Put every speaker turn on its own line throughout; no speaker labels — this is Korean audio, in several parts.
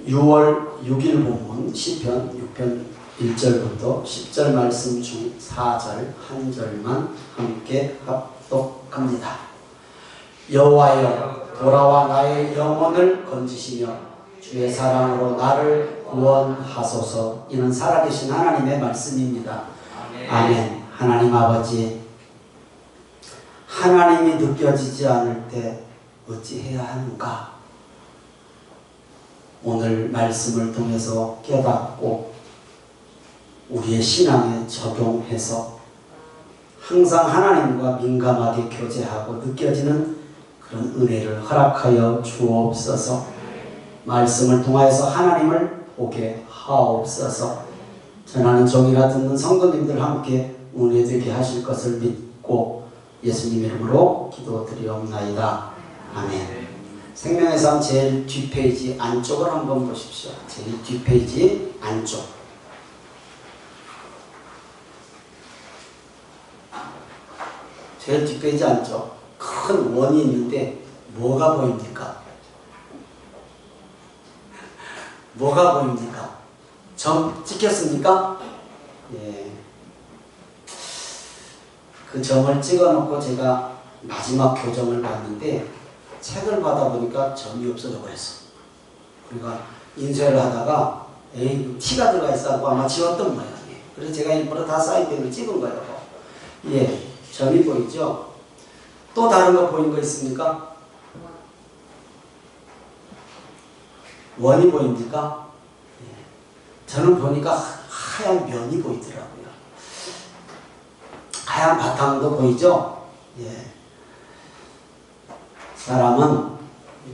6월 6일 본문 시편 6편 1절부터 10절 말씀 중 4절 한 절만 함께 합독합니다. 여호와여 돌아와 나의 영혼을 건지시며 주의 사랑으로 나를 구원하소서. 이는 살아계신 하나님의 말씀입니다. 아멘. 하나님 아버지, 하나님이 느껴지지 않을 때 어찌해야 하는가? 오늘 말씀을 통해서 깨닫고 우리의 신앙에 적용해서 항상 하나님과 민감하게 교제하고 느껴지는 그런 은혜를 허락하여 주옵소서. 말씀을 통하여서 하나님을 보게 하옵소서. 전하는 종이라 듣는 성도님들 함께 은혜되게 하실 것을 믿고 예수님 이름으로 기도드리옵나이다. 아멘. 생명의 삶 제일 뒷페이지 안쪽을 한번 보십시오. 제일 뒷페이지 안쪽. 제일 뒷페이지 안쪽. 큰 원이 있는데 뭐가 보입니까? 뭐가 보입니까? 점 찍혔습니까? 예. 그 점을 찍어 놓고 제가 마지막 교정을 봤는데 책을 받아보니까 점이 없어져 버렸어. 그러니까 인쇄를 하다가 에이 티가 들어가 있어서 아마 지웠던 모양이에요. 그래서 제가 일부러 다 사이드를 찍은 거예요. 예, 점이 보이죠? 또 다른 거 보이는 거 있습니까? 원이 보입니까? 예. 저는 보니까 하얀 면이 보이더라고요. 하얀 바탕도 보이죠? 예. 사람은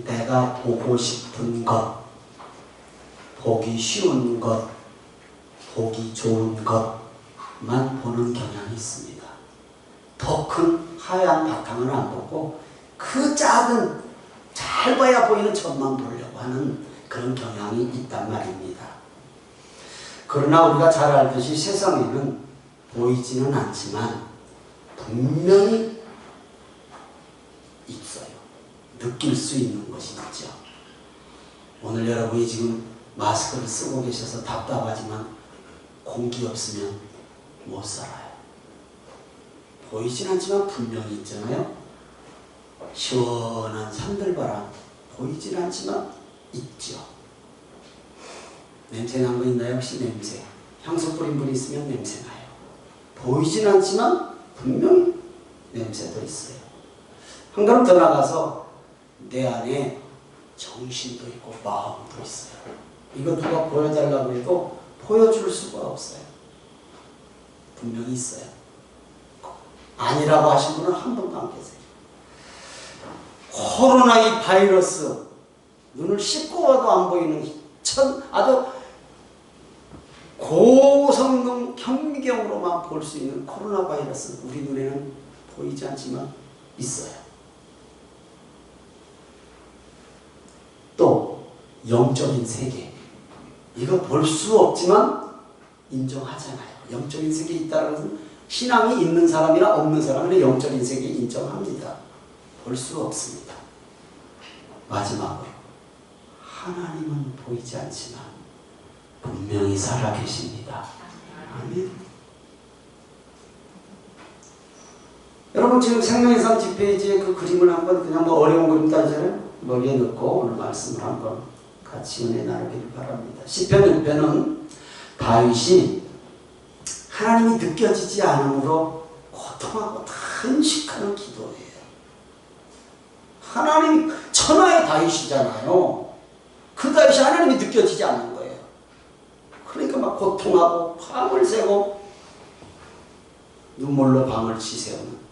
내가 보고 싶은 것, 보기 쉬운 것, 보기 좋은 것만 보는 경향이 있습니다. 더 큰 하얀 바탕을 안 보고 그 작은 잘 봐야 보이는 점만 보려고 하는 그런 경향이 있단 말입니다. 그러나 우리가 잘 알듯이 세상에는 보이지는 않지만 분명히 있어요. 느낄 수 있는 것이 있죠. 오늘 여러분이 지금 마스크를 쓰고 계셔서 답답하지만 공기 없으면 못 살아요. 보이진 않지만 분명히 있잖아요. 시원한 산들바람 보이진 않지만 있죠. 냄새 난 거 있나요? 혹시 냄새? 향수 뿌린 분 있으면 냄새 나요. 보이진 않지만 분명히 냄새도 있어요. 한 걸음 더 나가서 내 안에 정신도 있고 마음도 있어요. 이거 누가 보여달라고 해도 보여줄 수가 없어요. 분명히 있어요. 아니라고 하신 분은 한 분도 안 계세요. 코로나 이 바이러스, 눈을 씻고 와도 안 보이는 아주 고성능 현미경으로만 볼 수 있는 코로나 바이러스, 우리 눈에는 보이지 않지만 있어요. 또 영적인 세계, 이거 볼 수 없지만 인정하잖아요. 영적인 세계에 있다는 것은 신앙이 있는 사람이나 없는 사람은 영적인 세계에 인정합니다. 볼 수 없습니다. 마지막으로 하나님은 보이지 않지만 분명히 살아계십니다. 아멘. 여러분 지금 생명의 삶 뒷페이지에 그 그림을 한번 그냥 뭐 어려운 그림 따지잖아요. 머리에 넣고 오늘 말씀을 한번 같이 은혜 나누기를 바랍니다. 시편 6편은 다윗이 하나님이 느껴지지 않으므로 고통하고 탄식하는 기도예요. 하나님이 천하의 다윗이잖아요. 그 다윗이 하나님이 느껴지지 않는 거예요. 그러니까 막 고통하고 밤을 새고 눈물로 밤을 지새우는.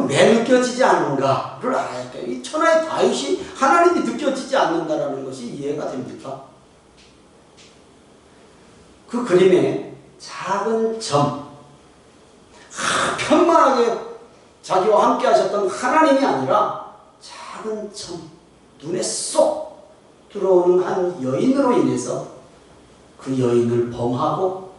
왜 느껴지지 않는가를 알아야 돼요. 이 천하의 다윗이 하나님이 느껴지지 않는다는 것이 이해가 됩니까? 그 그림에 작은 점, 편만하게 자기와 함께 하셨던 하나님이 아니라 작은 점, 눈에 쏙 들어오는 한 여인으로 인해서 그 여인을 범하고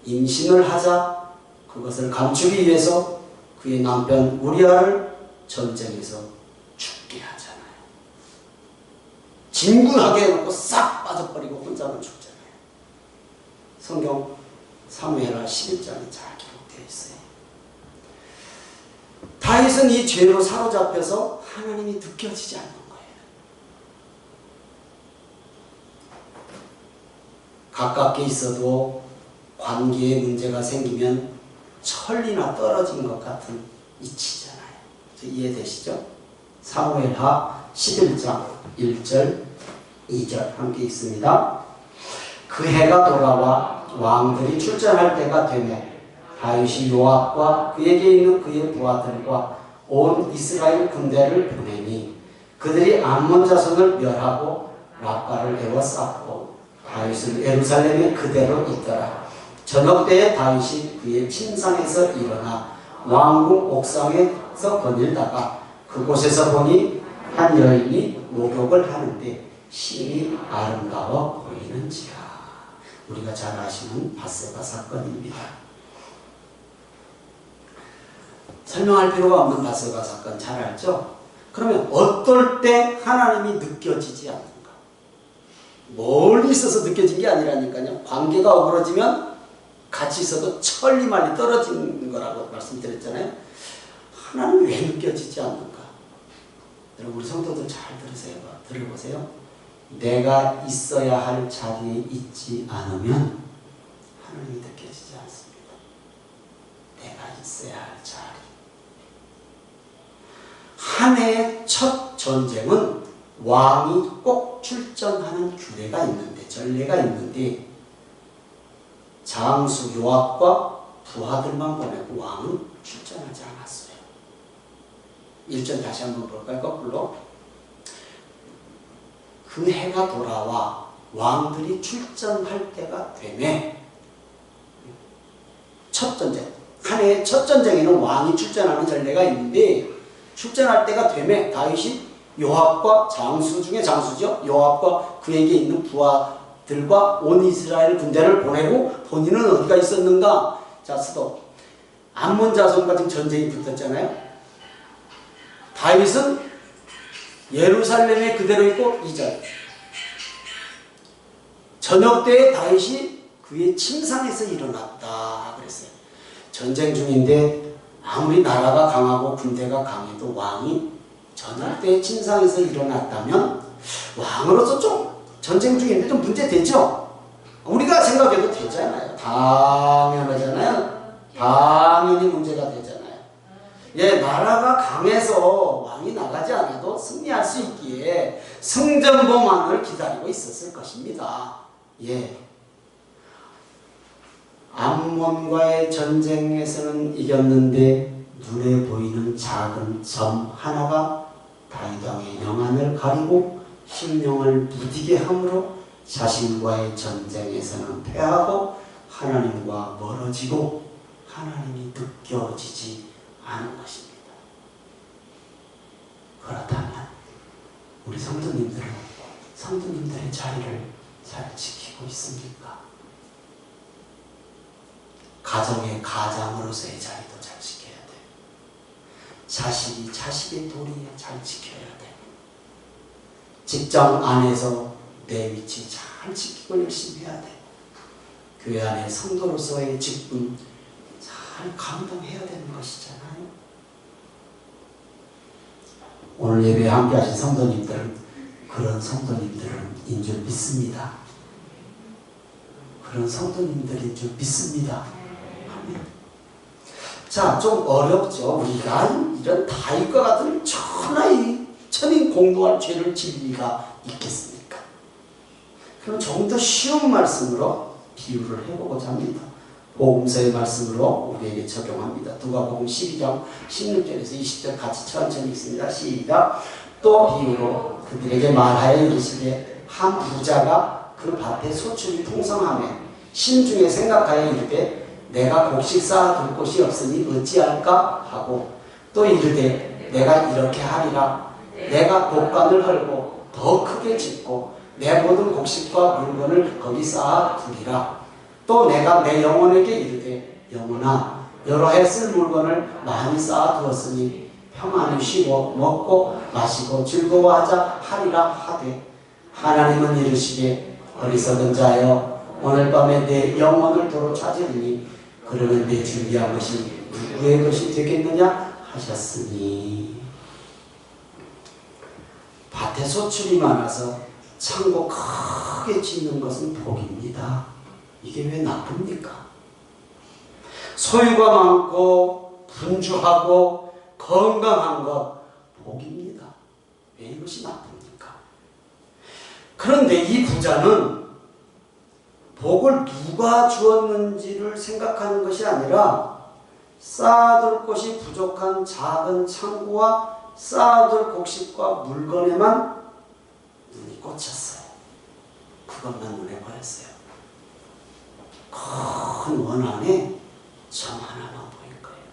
임신을 하자 그것을 감추기 위해서 그의 남편 우리아를 전쟁에서 죽게 하잖아요. 진군하게 해놓고 싹 빠져버리고 혼자만 죽잖아요. 성경 사무엘하 11장에 잘 기록되어 있어요. 다윗은 이 죄로 사로잡혀서 하나님이 느껴지지 않는 거예요. 가깝게 있어도 관계에 문제가 생기면 천리나 떨어진 것 같은 이치잖아요. 이해되시죠? 사무엘하 11장 1절 2절 함께 읽습니다. 그 해가 돌아와 왕들이 출전할 때가 되매 다윗이 요압과 그에게 있는 그의 부하들과 온 이스라엘 군대를 보내니 그들이 암몬 자손을 멸하고 랍바를 에워쌌고 다윗은 예루살렘에 그대로 있더라. 저녁 때에 다윗이 그의 침상에서 일어나 왕궁 옥상에서 거닐다가 그곳에서 보니 한 여인이 목욕을 하는데 심히 아름다워 보이는지라. 우리가 잘 아시는 밧세바 사건입니다. 설명할 필요가 없는 밧세바 사건 잘 알죠? 그러면 어떨 때 하나님이 느껴지지 않는가? 멀리 있어서 느껴진 게 아니라니까요. 관계가 어그러지면 같이 있어도 천리말리 떨어지는 거라고 말씀드렸잖아요. 하나님이 왜 느껴지지 않는가? 여러분 우리 성도들 잘 들어보세요. 내가 있어야 할 자리에 있지 않으면 하나님이 느껴지지 않습니다. 내가 있어야 할 자리. 한 해의 첫 전쟁은 왕이 꼭 출전하는 규례가 있는데, 전례가 있는데 장수 요압과 부하들만 보내고 왕은 출전하지 않았어요. 1절 다시 한번 볼까요? 거꾸로. 그 해가 돌아와 왕들이 출전할 때가 되매, 첫 전쟁, 한 해의 첫 전쟁에는 왕이 출전하는 전례가 있는데 출전할 때가 되매 다윗이 요압과 장수 중에 장수죠. 요압과 그에게 있는 부하들과 온 이스라엘 군대를 보내고 본인은 어디가 있었는가? 자, 스톱. 암몬 자손과 지금 전쟁이 붙었잖아요. 다윗은 예루살렘에 그대로 있고 2절. 저녁 때에 다윗이 그의 침상에서 일어났다 그랬어요. 전쟁 중인데 아무리 나라가 강하고 군대가 강해도 왕이 저녁 때에 침상에서 일어났다면 왕으로서 좀 전쟁 중인데 좀 문제되죠? 우리가 생각해도 되잖아요. 당연하잖아요. 당연히 문제가 되잖아요. 예, 나라가 강해서 왕이 나가지 않아도 승리할 수 있기에 승전보만을 기다리고 있었을 것입니다. 예. 암몬과의 전쟁에서는 이겼는데 눈에 보이는 작은 점 하나가 다윗 왕의 영안을 가리고 심령을 무디게 함으로 자신과의 전쟁에서는 패하고 하나님과 멀어지고 하나님이 느껴지지 않은 것입니다. 그렇다면 우리 성도님들은 성도님들의 자리를 잘 지키고 있습니까? 가정의 가장으로서의 자리도 잘 지켜야 돼. 자식이 자식의 도리에 잘 지켜야 돼. 직장 안에서 내 위치 잘 지키고 열심히 해야 돼. 교회 안에 성도로서의 직분 잘 감당해야 되는 것이잖아요. 오늘 예배에 함께 하신 성도님들은 그런 성도님들인 줄 믿습니다. 그런 성도님들인 줄 믿습니다. 아멘. 자, 좀 어렵죠. 우리가 이런 다윗과 같은 천인 공동할 죄를 질 리가 있겠습니까? 그럼 조금 더 쉬운 말씀으로 비유를 해보고자 합니다. 복음서의 말씀으로 우리에게 적용합니다. 누가복음 12장 16절에서 20절 같이 천천히 읽습니다. 시작. 또 비유로 그들에게 말하여 이르시되 한 부자가 그 밭에 소출이 풍성하며 심중에 생각하여 이르되 내가 곡식 쌓아둘 곳이 없으니 어찌할까 하고 또 이르되 내가 이렇게 하리라. 내가 곡간을 헐고 더 크게 짓고 내 모든 곡식과 물건을 거기 쌓아두리라. 또 내가 내 영혼에게 이르되 영혼아 여러 해 쓸 물건을 많이 쌓아두었으니 평안히 쉬고 먹고 마시고 즐거워하자 하리라 하되 하나님은 이르시되 어리석은 자여 오늘 밤에 내 영혼을 도로 찾으리니 그러면 내 준비한 것이 누구의 것이 되겠느냐 하셨으니. 밭에 소출이 많아서 창고 크게 짓는 것은 복입니다. 이게 왜 나쁩니까? 소유가 많고 분주하고 건강한 것 복입니다. 왜 이것이 나쁩니까? 그런데 이 부자는 복을 누가 주었는지를 생각하는 것이 아니라 쌓아둘 것이 부족한 작은 창고와 쌓아둘 곡식과 물건에만 눈이 꽂혔어요. 그것만 눈에 보였어요. 큰 원 안에 점 하나만 보인 거예요.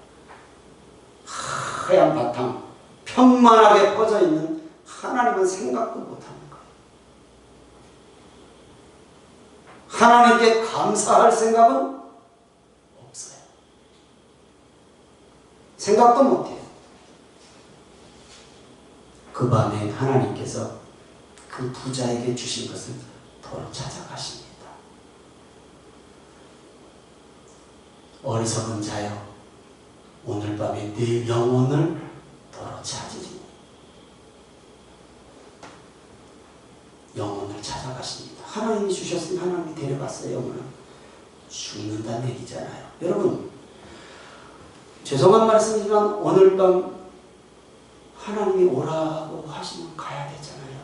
하얀 바탕, 편만하게 퍼져 있는 하나님은 생각도 못하는 거예요. 하나님께 감사할 생각은 없어요. 생각도 못해요. 그 밤에 하나님께서 그 부자에게 주신 것을 도로 찾아가십니다. 어리석은 자여 오늘 밤에 네 영혼을 도로 찾으리니. 영혼을 찾아가십니다. 하나님이 주셨으니 하나님이 데려갔어요. 영혼을. 죽는다는 얘기잖아요. 여러분, 죄송한 말씀이지만 오늘 밤 하나님이 오라고 하시면 가야 되잖아요.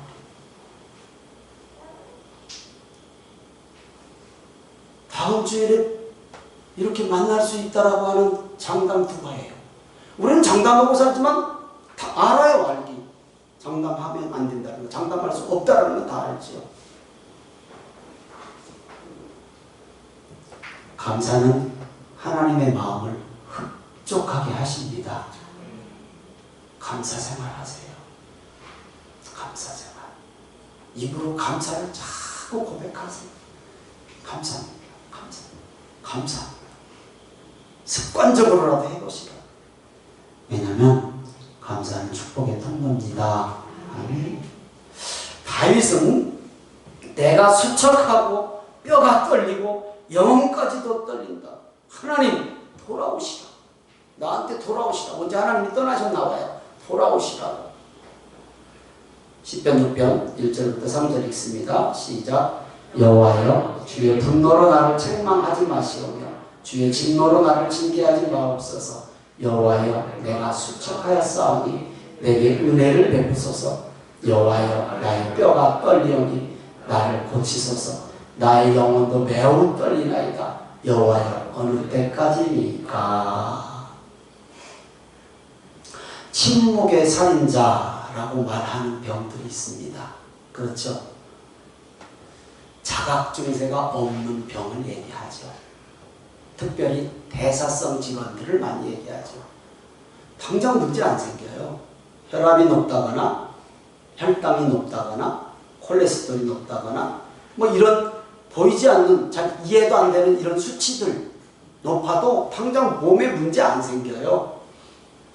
다음 주일에 이렇게 만날 수 있다라고 하는 장담 누가예요? 우리는 장담하고 살지만 다 알아요. 알기. 장담하면 안 된다는 거, 장담할 수 없다는 거 다 알지요. 감사는 하나님의 마음을 흡족하게 하십니다. 감사생활 하세요. 감사생활. 입으로 감사를 자꾸 고백하세요. 감사합니다. 감사. 습관적으로라도 해보시라. 왜냐하면 감사는 축복의 통로입니다. 아멘. 다윗은 내가 수척하고 뼈가 떨리고 영혼까지도 떨린다. 하나님 돌아오시라. 나한테 돌아오시라. 언제 하나님이 떠나셨나 봐요. 돌아오시라. 시편 6편 1절부터 3절 읽습니다. 시작. 여호와여 주의 분노로 나를 책망하지 마시오며 주의 진노로 나를 징계하지 마옵소서. 여호와여 내가 수척하였사오니 내게 은혜를 베푸소서. 여호와여 나의 뼈가 떨리오니 나를 고치소서. 나의 영혼도 매우 떨리나이다. 여호와여 어느 때까지니까. 침묵의 살인자라고 말하는 병들이 있습니다. 그렇죠? 자각 증세가 없는 병을 얘기하죠. 특별히 대사성 질환들을 많이 얘기하죠. 당장 문제 안 생겨요. 혈압이 높다거나 혈당이 높다거나 콜레스테롤이 높다거나 뭐 이런 보이지 않는, 잘 이해도 안 되는 이런 수치들 높아도 당장 몸에 문제 안 생겨요.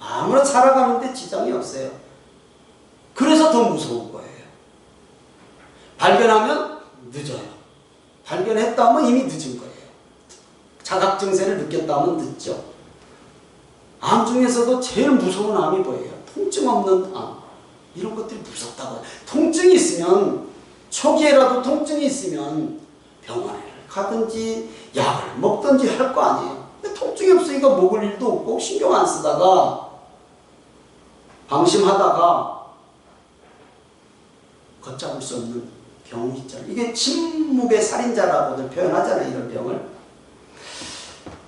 아무나 살아가는데 지장이 없어요. 그래서 더 무서운 거예요. 발견하면 늦어요. 발견했다면 이미 늦은 거예요. 자각 증세를 느꼈다면 늦죠. 암 중에서도 제일 무서운 암이 뭐예요? 통증 없는 암. 이런 것들이 무섭다고 해요. 통증이 있으면, 초기에라도 통증이 있으면 병원에 가든지 약을 먹든지 할 거 아니에요. 근데 통증이 없으니까 먹을 일도 없고 신경 안 쓰다가 방심하다가 걷잡을 수 없는 병이 있잖아요. 이게 침묵의 살인자라고들 표현하잖아요. 이런 병을.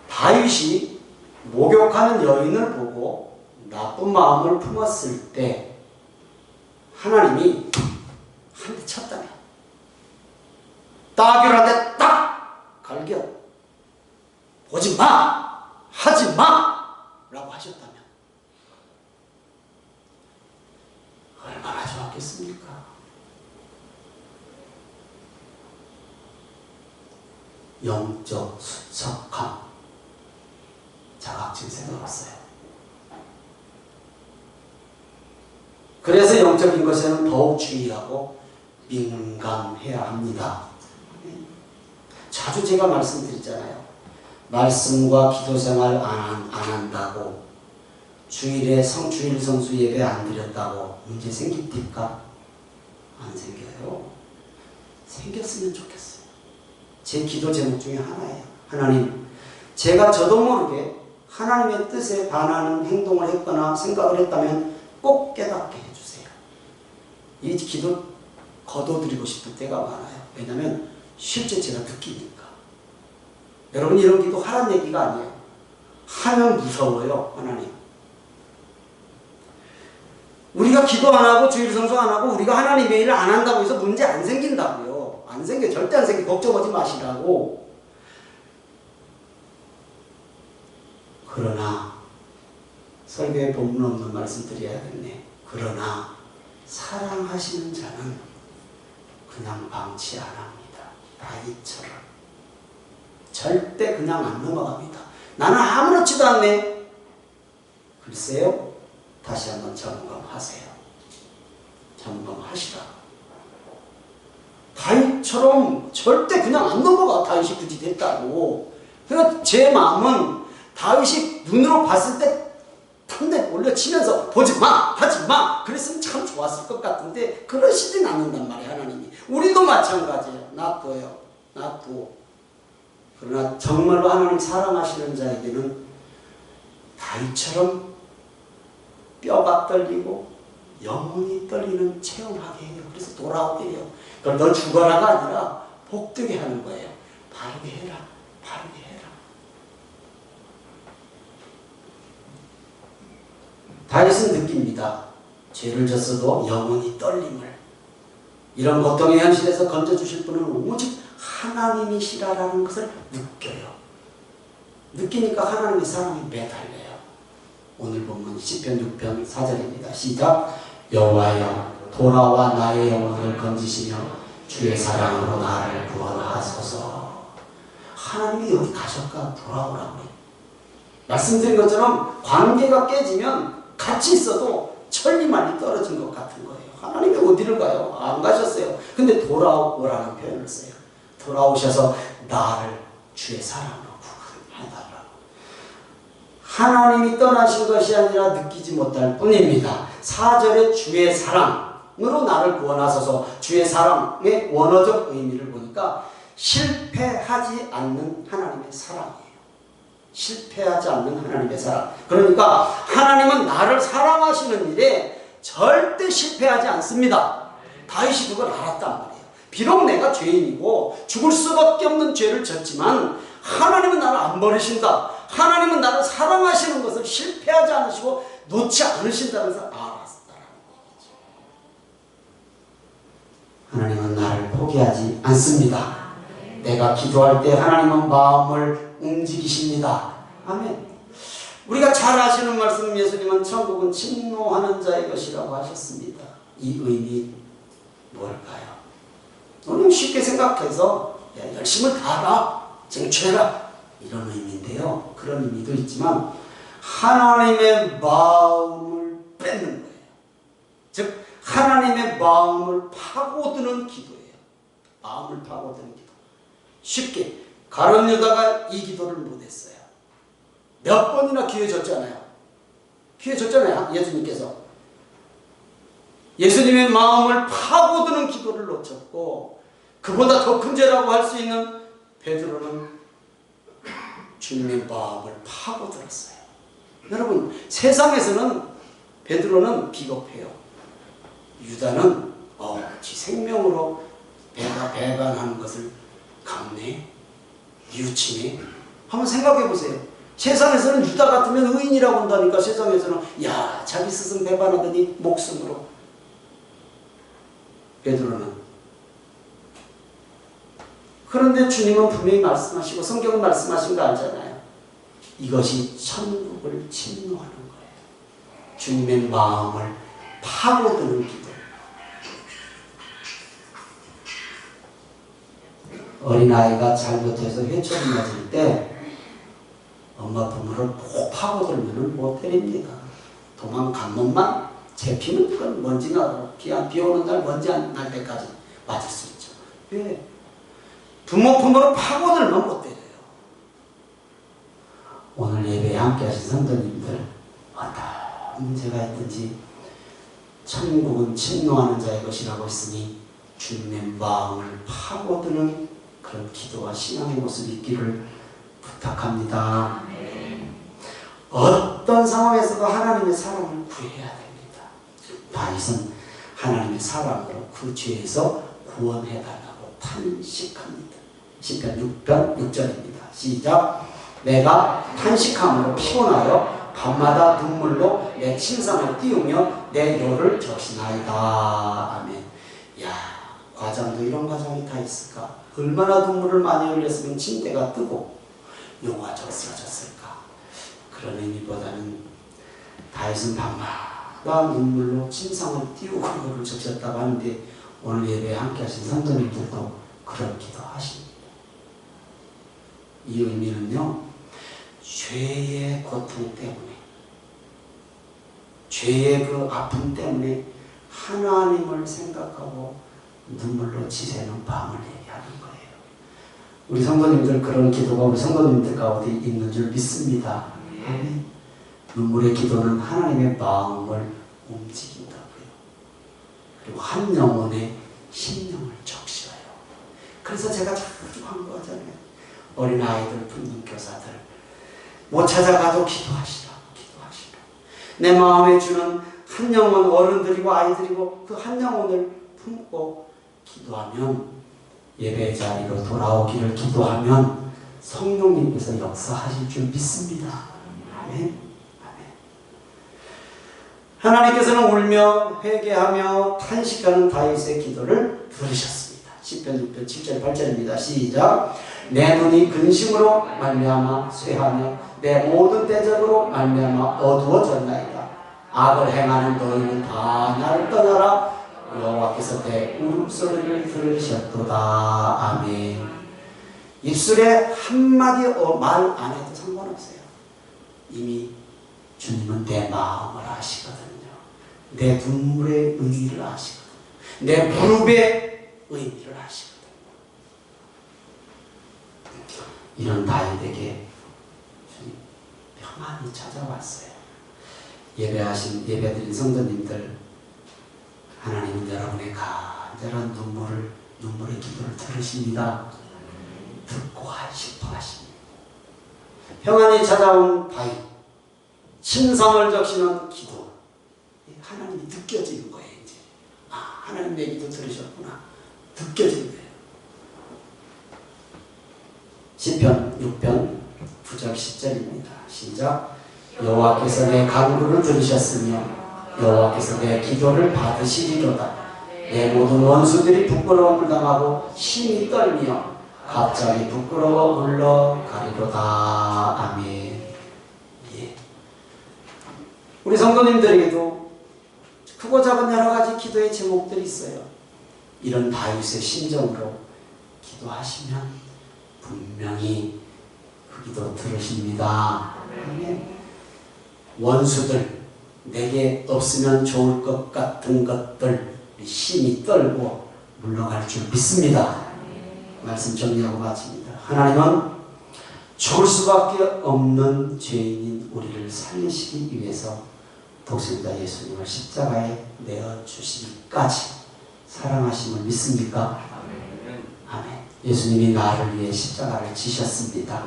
다윗이 목욕하는 여인을 보고 나쁜 마음을 품었을 때 하나님이 한 대 쳤다며. 따귀한테 딱 갈겨. 보지 마! 하지 마! 라고 하셨다면 얼마나 좋았겠습니까? 영적 수척함, 자각 증세가 없어요. 그래서 영적인 것에는 더욱 주의하고 민감해야 합니다. 자주 제가 말씀드리잖아요. 말씀과 기도 생활 안 한다고 주일에 주일 성수 예배 안 드렸다고 문제 생깁니까? 안 생겨요. 생겼으면 좋겠어요. 제 기도 제목 중에 하나예요. 하나님, 제가 저도 모르게 하나님의 뜻에 반하는 행동을 했거나 생각을 했다면 꼭 깨닫게 해주세요. 이 기도 거둬드리고 싶을 때가 많아요. 왜냐하면 실제 제가 느끼니까. 여러분, 이런 기도 하란 얘기가 아니에요. 하면 무서워요. 하나님. 우리가 기도 안 하고 주일 성수 안 하고 우리가 하나님의 일을 안 한다고 해서 문제 안 생긴다고요. 안 생겨. 절대 안 생겨. 걱정하지 마시라고. 그러나 설교에 본문 없는 말씀 드려야겠네. 그러나 사랑하시는 자는 그냥 방치 안 합니다. 다윗처럼. 절대 그냥 안 넘어갑니다. 나는 아무렇지도 않네. 글쎄요. 다시 한번 점검하세요. 점검하시라. 다윗처럼 절대 그냥 안 넘어가. 다윗이 굳이 됐다고. 그러니까 제 마음은 다윗이 눈으로 봤을 때 탕대 올려치면서 보지 마, 하지 마. 그랬으면 참 좋았을 것 같은데 그러시진 않는단 말이에요. 하나님이. 우리도 마찬가지예요. 놔둬요. 놔둬. 그러나 정말로 하나님 사랑하시는 자에게는 다윗처럼 뼈가 떨리고 영혼이 떨리는 체험하게 해요. 그래서 돌아오게 해요. 그걸 너 죽어라가 아니라 복되게 하는 거예요. 바르게 해라. 바르게 해라. 다윗은 느낍니다. 죄를 졌어도 영혼이 떨림을. 이런 고통의 현실에서 건져주실 분은 오직 하나님이시라는 것을 느껴요. 느끼니까 하나님의 사랑이 매달려요. 오늘 본문 시편 6편 4절입니다. 시작. 여호와여 돌아와 나의 영혼을 건지시며 주의 사랑으로 나를 구원하소서. 하나님이 어디 가셨까? 돌아오라고. 말씀드린 것처럼 관계가 깨지면 같이 있어도 천리만리 떨어진 것 같은 거예요. 하나님이 어디를 가요? 안 가셨어요. 근데 돌아오라는 표현을 써요. 돌아오셔서 나를 주의 사랑으로 구원해달라고. 하나님이 떠나신 것이 아니라 느끼지 못할 뿐입니다. 4절에 주의 사랑으로 나를 구원하소서. 주의 사랑의 원어적 의미를 보니까 실패하지 않는 하나님의 사랑이에요. 실패하지 않는 하나님의 사랑. 그러니까 하나님은 나를 사랑하시는 일에 절대 실패하지 않습니다. 다윗이 그걸 알았단 말이에요. 비록 내가 죄인이고 죽을 수밖에 없는 죄를 졌지만 하나님은 나를 안 버리신다. 하나님은 나를 사랑하시는 것을 실패하지 않으시고 놓지 않으신다면서 알았다라는 거죠. 하나님은 나를 포기하지 않습니다. 내가 기도할 때 하나님은 마음을 움직이십니다. 아멘. 우리가 잘 아시는 말씀, 예수님은 천국은 진노하는 자의 것이라고 하셨습니다. 이 의미 뭘까요? 너무 쉽게 생각해서 야, 열심을 다하라, 쟁취해라 이런 의미인데요. 그런 의미도 있지만 하나님의 마음을 뺏는 거예요. 즉 하나님의 마음을 파고드는 기도예요. 마음을 파고드는 기도. 쉽게 가룟 유다가 이 기도를 못했어요. 몇 번이나 기회 줬잖아요. 기회 줬잖아요. 예수님께서. 예수님의 마음을 파고드는 기도를 놓쳤고 그보다 더 큰 죄라고 할 수 있는 베드로는 주님의 마음을 파고들었어요. 여러분, 세상에서는 베드로는 비겁해요. 유다는 지 생명으로 배반하는 것을 강내 뉘우치네. 한번 생각해 보세요. 세상에서는 유다 같으면 의인이라고 한다니까 세상에서는 야, 자기 스승 배반하더니 목숨으로. 베드로는. 그런데 주님은 분명히 말씀하시고 성경은 말씀하신 거 알잖아요. 이것이 천국을 침노하는 거예요. 주님의 마음을 파고드는 기도. 어린아이가 잘못해서 회초리 맞을 때 엄마 부모를 꼭 파고들면 못 때립니다. 도망간 놈만 잡히면 그건 먼지 나도록 비 오는 날 먼지 안 날 때까지 맞을 수 있죠. 왜? 부모 품으로 파고들면 못 때려요. 오늘 예배에 함께 하신 성도님들, 어떤 문제가 있든지 천국은 침노하는 자의 것이라고 했으니 주님의 마음을 파고드는 그런 기도와 신앙의 모습이 있기를 부탁합니다. 어떤 상황에서도 하나님의 사랑을 구해야 됩니다. 다윗은 하나님의 사랑으로 그 죄에서 구원해달라고 탄식합니다. 시편 6편 6절입니다. 시작. 내가 탄식함으로 피곤하여 밤마다 눈물로 내 침상을 띄우며 내 혀를 적시나이다. 아멘. 야, 과장도 이런 과장이 다 있을까? 얼마나 눈물을 많이 흘렸으면 침대가 뜨고 용화적 쓰러졌을까? 그런 의미보다는 다윗은 밤마다 눈물로 침상을 띄우고 혀를 적셨다고 하는데 오늘 예배에 함께 하신 성도님들도 그런 기도하십니다. 이 의미는요, 죄의 고통 때문에, 죄의 그 아픔 때문에 하나님을 생각하고 눈물로 지새는 밤을 얘기하는 거예요. 우리 성도님들 그런 기도가 우리 성도님들 가운데 있는 줄 믿습니다. 아멘. 눈물의 기도는 하나님의 마음을 움직인다고요. 그리고 한 영혼의 심령을 적셔요. 그래서 제가 자주 광고하잖아요. 어린아이들, 분등교사들 못 찾아가도 기도하시라. 내 마음에 주는 한 영혼, 어른들이고 아이들이고 그 한 영혼을 품고 기도하면, 예배 자리로 돌아오기를 기도하면 성령님께서 역사하실 줄 믿습니다. 아멘. 아멘. 하나님께서는 울며 회개하며 탄식하는 다윗의 기도를 들으셨습니다. 시편 6편 7절 8절입니다. 시작. 내 눈이 근심으로 말미암아 쇠하며 내 모든 대적으로 말미암아 어두워졌나이다. 악을 행하는 너희는 다 나를 떠나라. 여호와께서 내 울음소리를 들으셨도다. 아멘. 입술에 한마디 말 안 해도 상관없어요. 이미 주님은 내 마음을 아시거든요. 내 눈물의 의미를 아시거든요. 내 무릎의 의미를 아시거든요. 이런 다윗에게 주님 평안히 찾아왔어요. 예배드린 성도님들, 하나님은 여러분의 간절한 눈물의 기도를 들으십니다. 듣고 싶어 하십니다. 평안히 찾아온 다윗, 침상을 적시는 기도, 하나님이 느껴지는 거예요. 이제 하나님 내 기도 들으셨구나, 느껴지는 거예요. 시편 6편 9절 10절입니다. 시작. 여호와께서 내 간구를 들으셨으며 여호와께서 내 기도를 받으시리로다. 내 모든 원수들이 부끄러움을 당하고 심히 떨며 갑자기 부끄러워 물러가리로다. 아멘. 예. 우리 성도님들에게도 크고 작은 여러 가지 기도의 제목들이 있어요. 이런 다윗의 심정으로 기도하시면 분명히 그 기도 들으십니다. 아멘. 원수들, 내게 없으면 좋을 것 같은 것들 심히 떨고 물러갈 줄 믿습니다. 말씀 정리하고 마칩니다. 하나님은 죽을 수밖에 없는 죄인인 우리를 살리시기 위해서 독생자 예수님을 십자가에 내어주시기까지 사랑하심을 믿습니까? 아멘. 예수님이 나를 위해 십자가를 지셨습니다.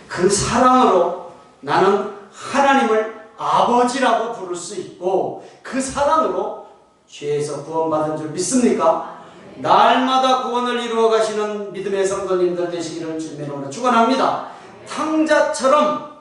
그 사랑으로 나는 하나님을 아버지라고 부를 수 있고, 그 사랑으로 죄에서 구원받은 줄 믿습니까? 날마다 구원을 이루어 가시는 믿음의 성도님들 되시기를 주님의 이름으로 축원합니다. 탕자처럼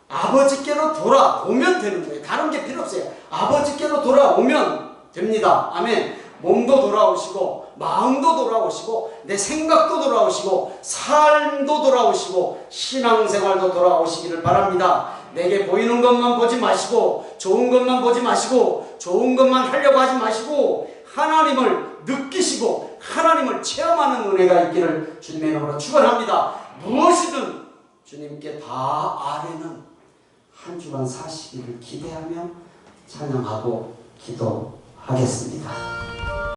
아버지께로 돌아오면 되는 거예요. 다른 게 필요 없어요. 아버지께로 돌아오면 됩니다. 아멘. 몸도 돌아오시고 마음도 돌아오시고 내 생각도 돌아오시고 삶도 돌아오시고 신앙생활도 돌아오시기를 바랍니다. 내게 보이는 것만 보지 마시고 좋은 것만 보지 마시고 좋은 것만 하려고 하지 마시고 하나님을 느끼시고 하나님을 체험하는 은혜가 있기를 주님의 이름으로 축원합니다. 무엇이든 주님께 다 아뢰는 한 주간 사시기를 기대하며 찬양하고 기도하겠습니다.